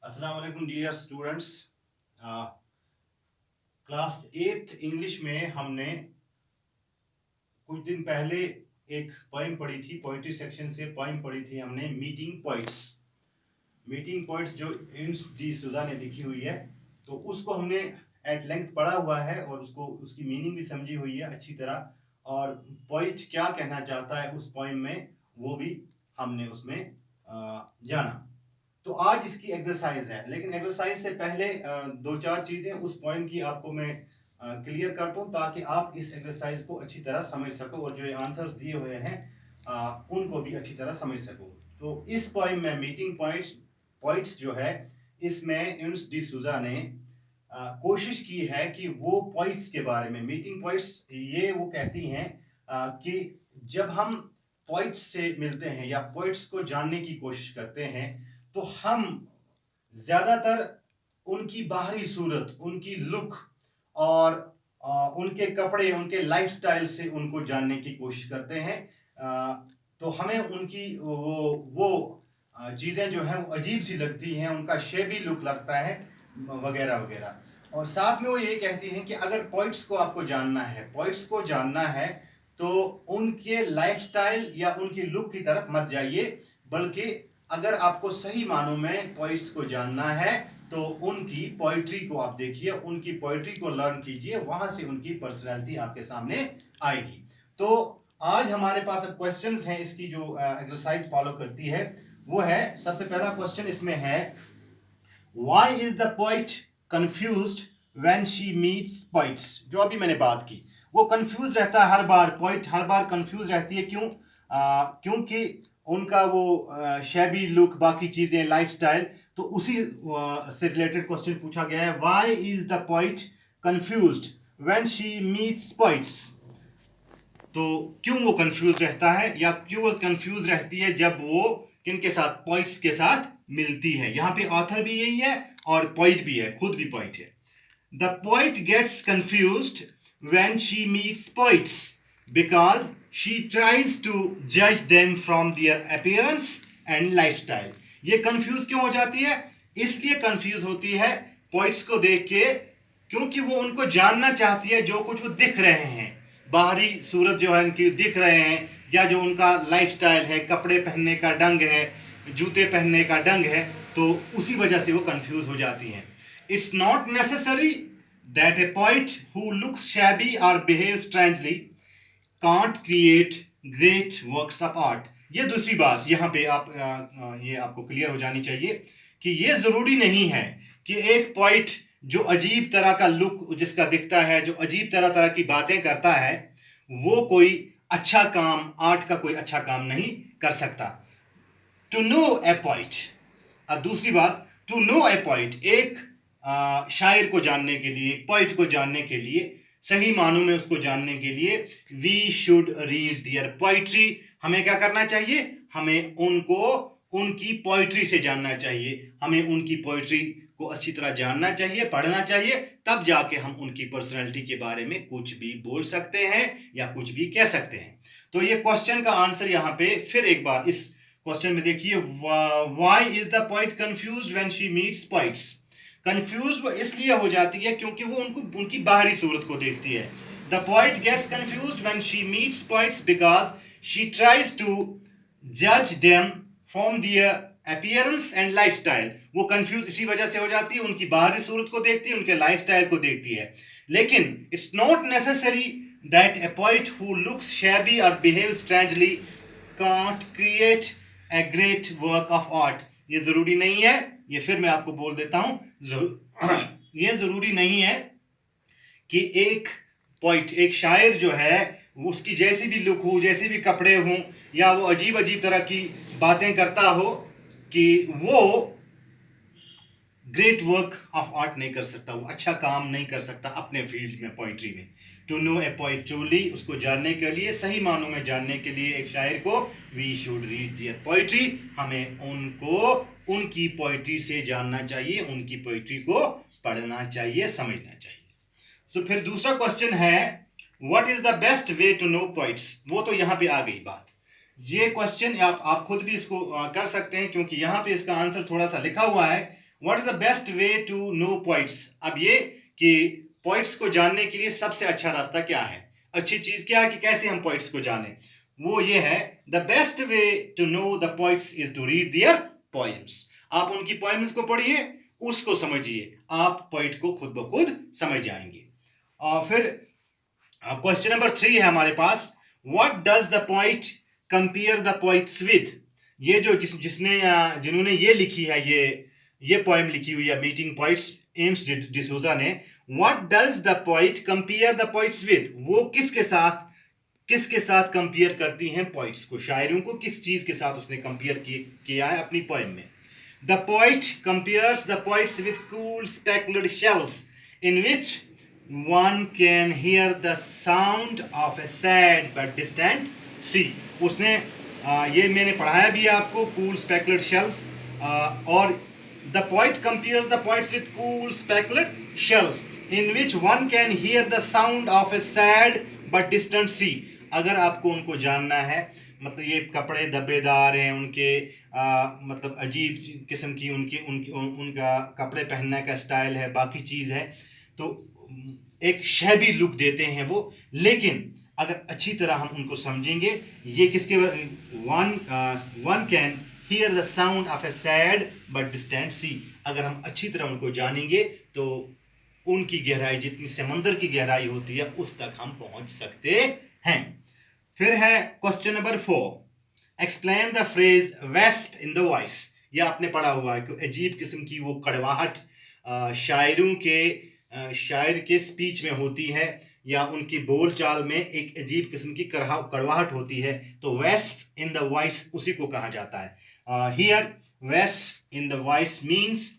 अस्सलाम वालेकुम dear students. Class 8th English में हमने कुछ दिन पहले एक पोइम पढ़ी थी, पोइट्री सेक्शन से पोइम पढ़ी थी हमने, मीटिंग पोइट्स। मीटिंग पोइट्स जो इम्स डी सुजा ने लिखी हुई है, तो उसको हमने एट लेंथ पढ़ा हुआ है और उसको उसकी मीनिंग भी समझी हुई है अच्छी तरह, और पोइट क्या कहना चाहता है उस पोइम में वो भी हमने उसमें जाना। तो आज इसकी एक्सरसाइज है, लेकिन एक्सरसाइज से पहले दो चार चीजें उस पॉइंट की आपको मैं क्लियर कर दूं ताकि आप इस एक्सरसाइज को अच्छी तरह समझ सको और जो आंसर्स दिए हुए हैं उनको भी अच्छी तरह समझ सको। तो इस पॉइंट में मीटिंग पॉइंट्स जो है, इसमें यूनुस डी सूजा ने कोशिश की है कि वो पॉइंट्स के बारे में, मीटिंग पॉइंट्स ये वो कहती हैं कि जब हम पॉइंट्स से मिलते हैं या पॉइंट्स को जानने की कोशिश करते हैं तो हम ज्यादातर उनकी बाहरी सूरत, उनकी लुक और उनके कपड़े, उनके लाइफस्टाइल से उनको जानने की कोशिश करते हैं। तो हमें उनकी वो चीज़ें जो हैं वो अजीब सी लगती हैं, उनका शेबी लुक लगता है वगैरह वगैरह। और साथ में वो ये कहती हैं कि अगर पॉइंट्स को आपको जानना है, पॉइंट्स को जानना है तो उनके लाइफस्टाइल या उनकी लुक की तरफ मत जाइए, बल्कि अगर आपको सही मानों में पॉइंट्स को जानना है तो उनकी पोइट्री को आप देखिए, उनकी पोइट्री को लर्न कीजिए, वहां से उनकी पर्सनालिटी आपके सामने आएगी। तो आज हमारे पास अब क्वेश्चंस हैं, इसकी जो एक्सरसाइज फॉलो करती है वो है, सबसे पहला क्वेश्चन इसमें है, why is the poet confused when she meets poets. जो अभी मैंने बात की, वो कंफ्यूज रहता है हर बार, पोइट हर बार कंफ्यूज रहती है। क्यों? क्योंकि उनका वो शैबी लुक, बाकी चीजें, लाइफस्टाइल। तो उसी से रिलेटेड क्वेश्चन पूछा गया है, why is the poet confused when she meets poets. तो क्यों वो कंफ्यूज रहता है या क्यों वो कंफ्यूज रहती है जब वो किनके साथ, पॉइंट्स के साथ मिलती है। यहां पे ऑथर भी यही है और पॉइंट भी है, खुद भी पॉइंट है। The poet gets confused when she meets poets because she tries to जज them from their appearance and lifestyle. ये कंफ्यूज क्यों हो जाती है? इसलिए कंफ्यूज होती है पॉइंट्स को देख के, क्योंकि वो उनको जानना चाहती है जो कुछ वो दिख रहे हैं, बाहरी सूरत जो है उनकी दिख रहे हैं, या जो उनका लाइफस्टाइल है, कपड़े पहनने का ढंग है, जूते पहनने का ढंग है, तो उसी वजह से वो कंफ्यूज हो जाती हैं। It's not necessary that a poet who looks shabby और behave strangely can't create great works of art. ये दूसरी बात यहाँ पे आप ये आपको क्लियर हो जानी चाहिए कि ये जरूरी नहीं है कि एक पोइट जो अजीब तरह का लुक जिसका दिखता है, जो अजीब तरह तरह की बातें करता है, वो कोई अच्छा काम, आर्ट का कोई अच्छा काम नहीं कर सकता। To know a poet. अब दूसरी बात, टू नो ए पोइट, एक शायर को जानने के लिए, एक पोइट को जानने के लिए, सही मानों में उसको जानने के लिए, we should read their poetry. हमें क्या करना चाहिए? हमें उनको उनकी पोइट्री से जानना चाहिए, हमें उनकी पोइट्री को अच्छी तरह जानना चाहिए, पढ़ना चाहिए, तब जाके हम उनकी पर्सनैलिटी के बारे में कुछ भी बोल सकते हैं या कुछ भी कह सकते हैं। तो ये क्वेश्चन का आंसर यहाँ पे फिर एक बार इस क्वेश्चन में देखिए, why is the poet confused when she meets poets. Confuse वो इसलिए हो जाती है क्योंकि वो उनको उनकी बाहरी सूरत को देखती है। The poet gets confused when she meets poets because she tries to जज them from their appearance and lifestyle. वो कंफ्यूज इसी वजह से हो जाती है, उनकी बाहरी सूरत को देखती है, उनके लाइफस्टाइल को देखती है। लेकिन it's not necessary that a poet who looks shabby और behave strangely can't create a great work of art. ये जरूरी नहीं है, ये फिर मैं आपको बोल देता हूं, ये जरूरी नहीं है कि एक पोइट, एक शायर जो है, उसकी जैसी भी लुक हो, जैसे भी कपड़े हों, या वो अजीब अजीब तरह की बातें करता हो, कि वो ग्रेट वर्क ऑफ आर्ट नहीं कर सकता, वो अच्छा काम नहीं कर सकता अपने फील्ड में, पोइट्री में। To know a poet truly, उसको जानने के लिए, सही मानों में जानने के लिए एक शायर को, we should read their poetry, हमें उनको उनकी पोइट्री से जानना चाहिए, उनकी पोइट्री को पढ़ना चाहिए, समझना चाहिए। तो फिर दूसरा क्वेश्चन है, what is the best way to know poets. वो तो यहाँ पे आ गई बात। ये क्वेश्चन आप खुद भी इसको कर सकते हैं, क्योंकि यहाँ पे इसका आंसर थोड़ा सा लिखा हुआ है what is the best way to know points? अब ये कि पॉइंट्स को जानने के लिए सबसे अच्छा रास्ता क्या है, अच्छी चीज क्या है कि कैसे हम पॉइंट्स को जाने, वो ये है the best way to know the points is to read their poems. आप उनकी पोएम्स को पढ़िए, उसको समझिए, आप पॉइंट को खुद ब खुद समझ जाएंगे। और फिर क्वेश्चन नंबर 3 है हमारे पास, what does the poet compare the poets with? ये जो जिसने जिन्होंने ये लिखी है, ये पोएम लिखी हुई है मीटिंग पॉइंट्स, एम्स डिसूजा ने, what does the poet compare the poets with? वो किसके साथ कंपेयर करती हैं पॉइंट्स को, शायरों को किस चीज के साथ उसने कंपेयर किया है अपनी पोएम में। The poet compares the poets with cool specular shells in which one can hear the sound of a sad but distant sea। उसने ये मैंने पढ़ाया भी है आपको, cool specular shells, और the poet compares the poets with cool specular shells in which one can hear the sound of a sad but distant sea। अगर आपको उनको जानना है, मतलब ये कपड़े धब्बेदार हैं उनके, मतलब अजीब किस्म की उनका कपड़े पहनने का स्टाइल है, बाकी चीज़ है, तो एक शैबी लुक देते हैं वो, लेकिन अगर अच्छी तरह हम उनको समझेंगे, ये किसके, one can hear the sound of a sad but distant sea. अगर हम अच्छी तरह उनको जानेंगे तो उनकी गहराई, जितनी समंदर की गहराई होती है, उस तक हम पहुंच सकते हैं। फिर है question number 4, explain the phrase wasp in the voice. यह आपने पढ़ा हुआ है कि अजीब किस्म की वो कड़वाहट शायर के स्पीच में होती है, या उनकी बोलचाल में एक अजीब किस्म की कड़वाहट होती है, तो वेस्प इन द वॉइस उसी को कहा जाता है। Here wasp in the voice means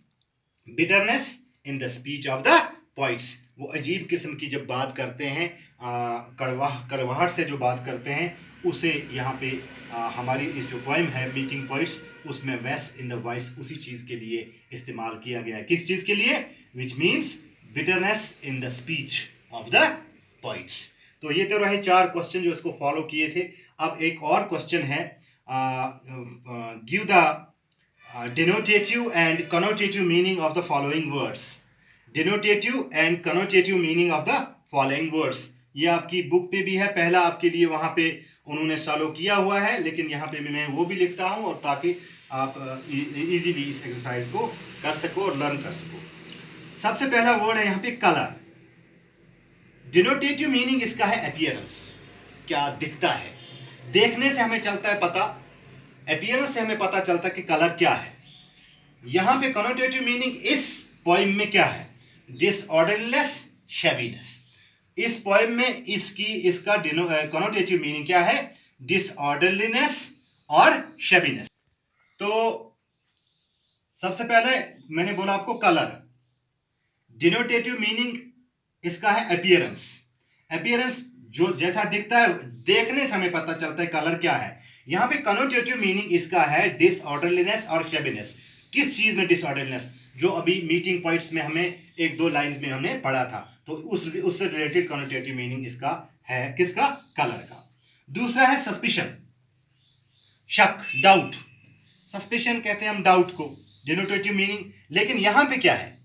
bitterness in the speech of the points. वो अजीब किस्म की जब बात करते हैं, कड़वाहट से जो बात करते हैं, उसे यहाँ पे हमारी इस जो पोएम है मीटिंग पॉइंट्स, उसमें वेस्प इन द वॉइस उसी चीज़ के लिए इस्तेमाल किया गया है। किस चीज़ के लिए? Which means bitterness in the speech of the points. तो ये तो रहे 4 क्वेश्चन जो इसको फॉलो किए थे। अब एक और क्वेश्चन है, give the denotative and connotative meaning of the following words। denotative and connotative meaning of the following words, ये आपकी बुक पे भी है, पहला आपके लिए वहाँ पे उन्होंने सॉल्व किया हुआ है, लेकिन यहाँ पे मैं वो भी लिखता हूँ, और ताकि आप इजीली इस एक्सरसाइज को कर सको और लर्न कर सको। सबसे पहला वर्ड है यहाँ पे कलर। डिनोटेटिव मीनिंग इसका है अपीयरेंस, क्या दिखता है, देखने से हमें चलता है पता, अपीयरेंस से हमें पता चलता है कि कलर क्या है। यहां पे कनोटेटिव मीनिंग इस पोएम में क्या है? डिसऑर्डरलीनेस, शैबीनेस। इस पोएम में इसका कनोटेटिव मीनिंग क्या है? डिसऑर्डरलीनेस और शैबीनेस। तो सबसे पहले मैंने बोला आपको कलर, डिनोटेटिव मीनिंग इसका है अपीयरेंस। अपीयरेंस जो जैसा दिखता है, देखने से हमें पता चलता है कलर क्या है। यहां पे कनोटेटिव मीनिंग इसका है डिसऑर्डरलीनेस और शैबीनेस। किस चीज में डिसऑर्डरलीनेस? जो अभी मीटिंग पॉइंट्स में हमें 1-2 लाइन में हमने पढ़ा था, तो उससे रिलेटेड कनोटेटिव मीनिंग इसका है, किसका? कलर का। दूसरा है सस्पिशन, शक, डाउट। सस्पिशन कहते हैं हम डाउट को, डिनोटेटिव मीनिंग। लेकिन यहां पे क्या है?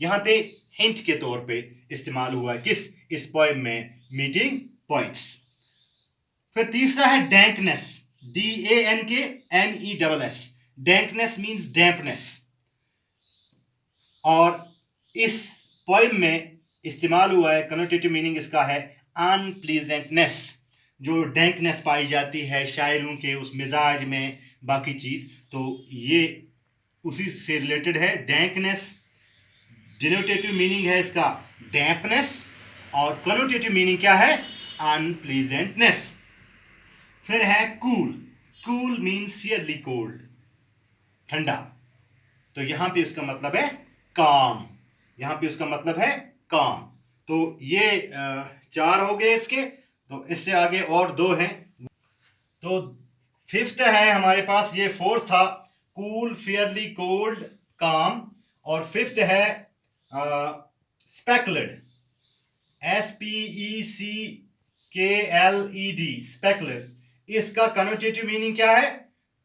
यहां पे हिंट के तौर पे इस्तेमाल हुआ है, किस? इस पोएम में मीटिंग पॉइंट्स। फिर तीसरा है डैंकनेस, DANKNESS। डैंकनेस मींस डैम्पनेस, और इस पोएम में इस्तेमाल हुआ है, कनोटेटिव मीनिंग इसका है अनप्लीजेंटनेस। जो डैंकनेस पाई जाती है शायरों के उस मिजाज में, बाकी चीज, तो ये उसी से रिलेटेड है। डैंकनेस डिनोटेटिव मीनिंग है इसका डैम्पनेस, और कनोटेटिव मीनिंग क्या है? अनप्लीजेंटनेस। फिर है cool, cool means fairly cold, ठंडा, तो यहां पे उसका मतलब है काम, यहां पे उसका मतलब है काम। तो ये 4 हो गए इसके, तो इससे आगे और 2 हैं। तो 5th है हमारे पास, ये 4th था, कूल, फियरली कोल्ड, काम, और 5th है स्पेक्युलर्ड, SPECKLED, स्पेक्युलर्ड। इसका कनोटेटिव मीनिंग क्या है?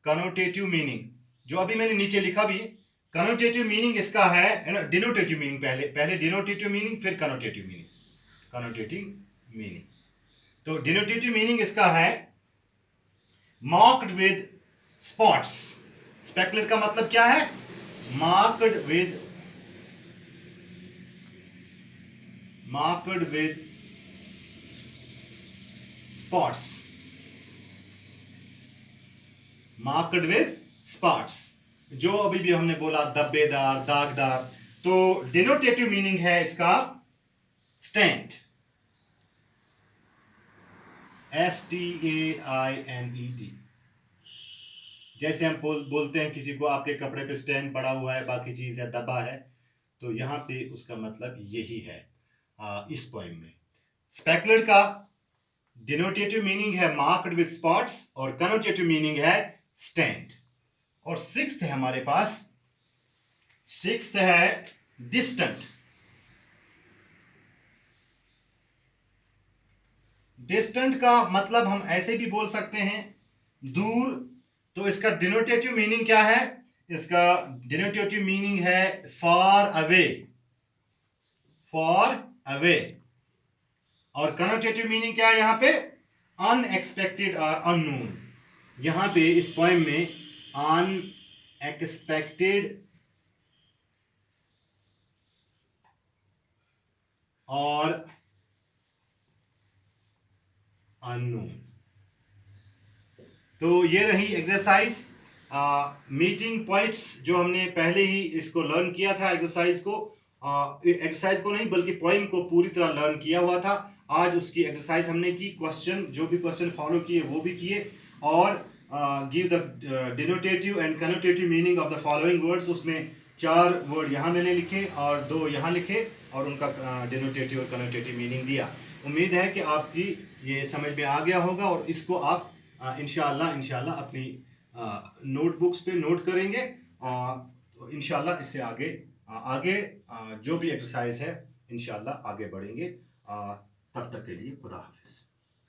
कनोटेटिव मीनिंग जो अभी मैंने नीचे लिखा भी है, कनोटेटिव मीनिंग इसका है ना, डिनोटेटिव मीनिंग, पहले डिनोटेटिव मीनिंग फिर कनोटेटिव मीनिंग। कनोटेटिव मीनिंग, तो डिनोटेटिव मीनिंग इसका है मार्क्ड विद स्पॉट्स। स्पेकुलेट का मतलब क्या है? Marked with spots, marked with spots, जो अभी भी हमने बोला धब्बेदार, दागदार। तो डिनोटेटिव मीनिंग है इसका स्टैंड, STAINED। जैसे हम बोलते हैं किसी को आपके कपड़े पे स्टैंड पड़ा हुआ है, बाकी चीज है, दबा है, तो यहां पे उसका मतलब यही है इस पोएम में। स्पेकुलेट का डिनोटेटिव मीनिंग है मार्क्ड विद स्पॉट्स और कनोटेटिव मीनिंग है स्टैंड। और सिक्स्थ है हमारे पास, सिक्स्थ है डिस्टेंट। डिस्टेंट का मतलब हम ऐसे भी बोल सकते हैं दूर। तो इसका डिनोटेटिव मीनिंग क्या है? इसका डिनोटेटिव मीनिंग है फार अवे, फॉर अवे। और कनोटेटिव मीनिंग क्या है यहां पे? अनएक्सपेक्टेड और अननोन। यहां पे इस पोएम में अनएक्सपेक्टेड और अननोन। तो ये रही एक्सरसाइज मीटिंग पॉइंट्स, जो हमने पहले ही इसको लर्न किया था। एक्सरसाइज को नहीं बल्कि पोएम को पूरी तरह लर्न किया हुआ था। आज उसकी एक्सरसाइज हमने की, क्वेश्चन जो भी क्वेश्चन फॉलो किए वो भी किए, और give the denotative and connotative meaning of the following words. उसमें 4 वर्ड यहाँ मैंने लिखे और 2 यहाँ लिखे और उनका डिनोटेटिव और कनोटेटिव मीनिंग दिया। उम्मीद है कि आपकी ये समझ में आ गया होगा और इसको आप इंशाल्लाह अपनी नोटबुक्स पे नोट करेंगे। तो इंशाल्लाह इससे आगे जो भी एक्सरसाइज है इंशाल्लाह आगे बढ़ेंगे। तब तक के लिए खुदा हाफिज।